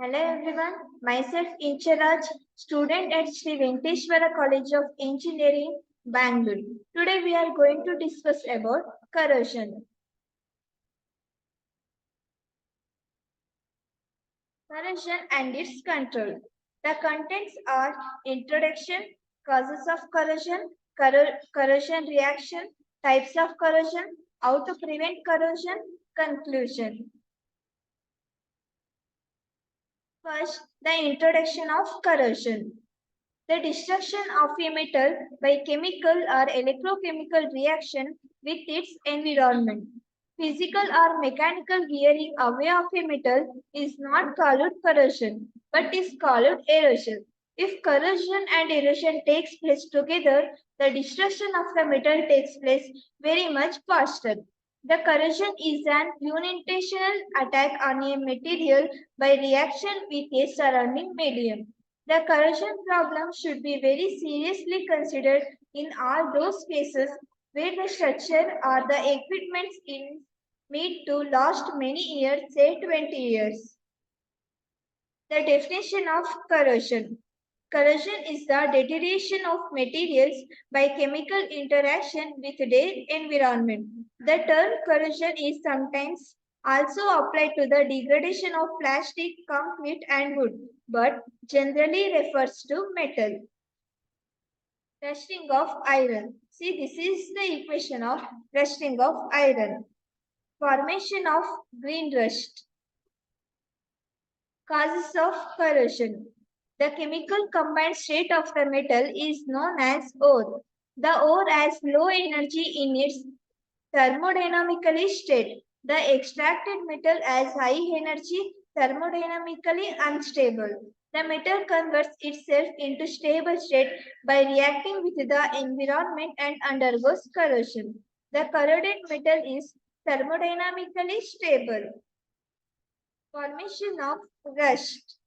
Hello everyone, myself Incharaj, student at Sri Venkateshwara College of Engineering, Bangalore. Today we are going to discuss about corrosion. Corrosion and its control. The contents are introduction, causes of corrosion, corrosion reaction, types of corrosion, how to prevent corrosion, conclusion. First, the introduction of corrosion. The destruction of a metal by chemical or electrochemical reaction with its environment. Physical or mechanical wearing away of a metal is not called corrosion, but is called erosion. If corrosion and erosion takes place together, the destruction of the metal takes place very much faster. The corrosion is an unintentional attack on a material by reaction with a surrounding medium. The corrosion problem should be very seriously considered in all those cases where the structure or the equipment is made to last many years, say 20 years. The definition of corrosion. Corrosion is the deterioration of materials by chemical interaction with their environment. The term corrosion is sometimes also applied to the degradation of plastic, concrete, and wood, but generally refers to metal. Rusting of iron. See, this is the equation of rusting of iron. Formation of green rust. Causes of corrosion. The chemical combined state of the metal is known as ore. The ore has low energy in its thermodynamically state. The extracted metal has high energy, thermodynamically unstable. The metal converts itself into stable state by reacting with the environment and undergoes corrosion. The corroded metal is thermodynamically stable. Formation of rust.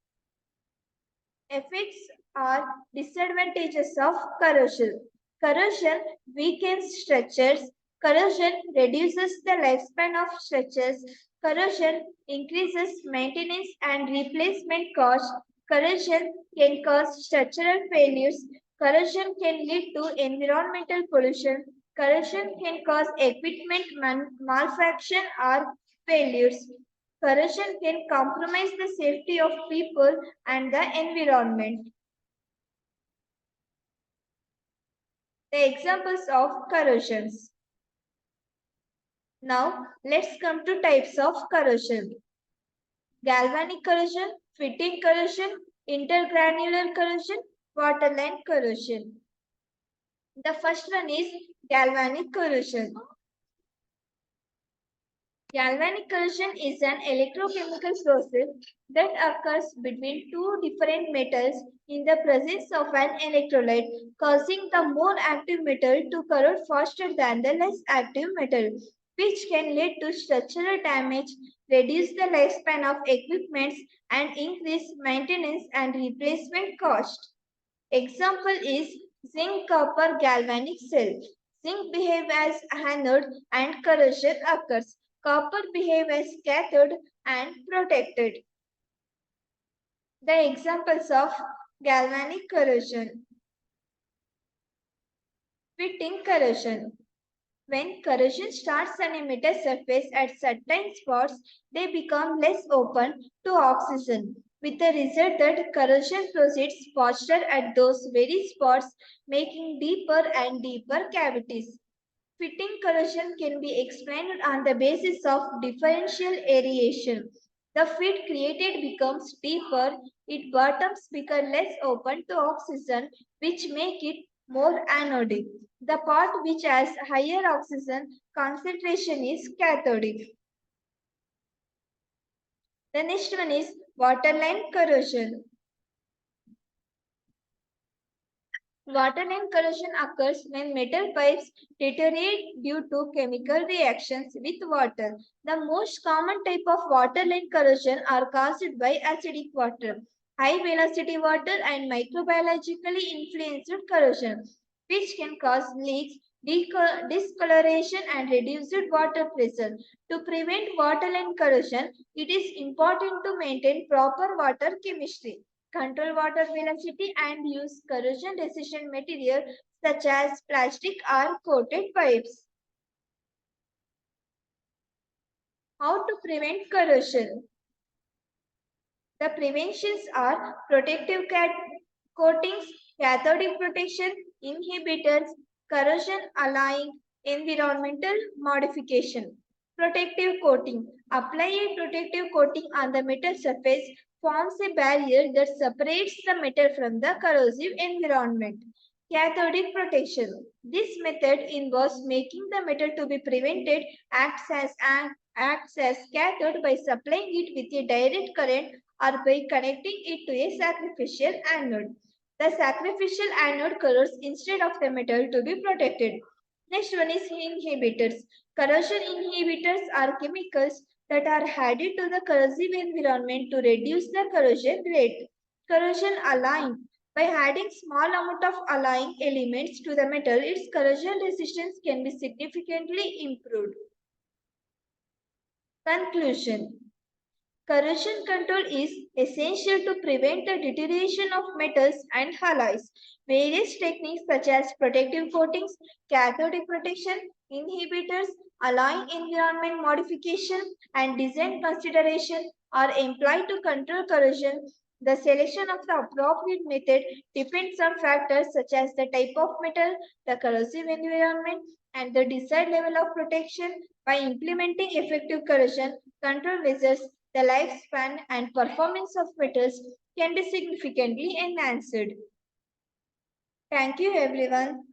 Effects or disadvantages of corrosion. Corrosion weakens structures. Corrosion reduces the lifespan of structures. Corrosion increases maintenance and replacement costs. Corrosion can cause structural failures. Corrosion can lead to environmental pollution. Corrosion can cause equipment malfunction or failures. Corrosion can compromise the safety of people and the environment. The examples of corrosions. Now, let's come to types of corrosion. Galvanic corrosion, fitting corrosion, intergranular corrosion, waterline corrosion. The first one is galvanic corrosion. Galvanic corrosion is an electrochemical process that occurs between two different metals in the presence of an electrolyte, causing the more active metal to corrode faster than the less active metal, which can lead to structural damage, reduce the lifespan of equipments, and increase maintenance and replacement cost. Example is zinc copper galvanic cell. Zinc behave as anode and corrosion occurs. Copper behave as cathode and protected. The examples of galvanic corrosion. Fitting corrosion. When corrosion starts on a metal surface at certain spots, they become less open to oxygen, with the result that corrosion proceeds faster at those very spots, making deeper and deeper cavities. Fitting corrosion can be explained on the basis of differential aeration. The fit created becomes deeper, its bottoms become less open to oxygen, which make it more anodic. The part which has higher oxygen concentration is cathodic. The next one is waterline corrosion. Waterline corrosion occurs when metal pipes deteriorate due to chemical reactions with water. The most common type of waterline corrosion are caused by acidic water, high velocity water and microbiologically influenced corrosion, which can cause leaks, discoloration and reduced water pressure. To prevent waterline corrosion, it is important to maintain proper water chemistry, control water velocity, and use corrosion-resistant material such as plastic or coated pipes. How to prevent corrosion? The preventions are protective coatings, cathodic protection, inhibitors, corrosion allaying, environmental modification. Protective coating. Apply a protective coating on the metal surface forms a barrier that separates the metal from the corrosive environment. Cathodic protection. This method involves making the metal to be prevented acts as cathode by supplying it with a direct current or by connecting it to a sacrificial anode. The sacrificial anode corrodes instead of the metal to be protected. Next one is inhibitors. Corrosion inhibitors are chemicals that are added to the corrosive environment to reduce the corrosion rate. Corrosion allaying. By adding small amount of allying elements to the metal, its corrosion resistance can be significantly improved. Conclusion. Corrosion control is essential to prevent the deterioration of metals and alloys. Various techniques such as protective coatings, cathodic protection, inhibitors, alloying environment modification, and design consideration are employed to control corrosion. The selection of the appropriate method depends on factors such as the type of metal, the corrosive environment, and the desired level of protection. By implementing effective corrosion control measures, the lifespan and performance of metals can be significantly enhanced. Thank you, everyone.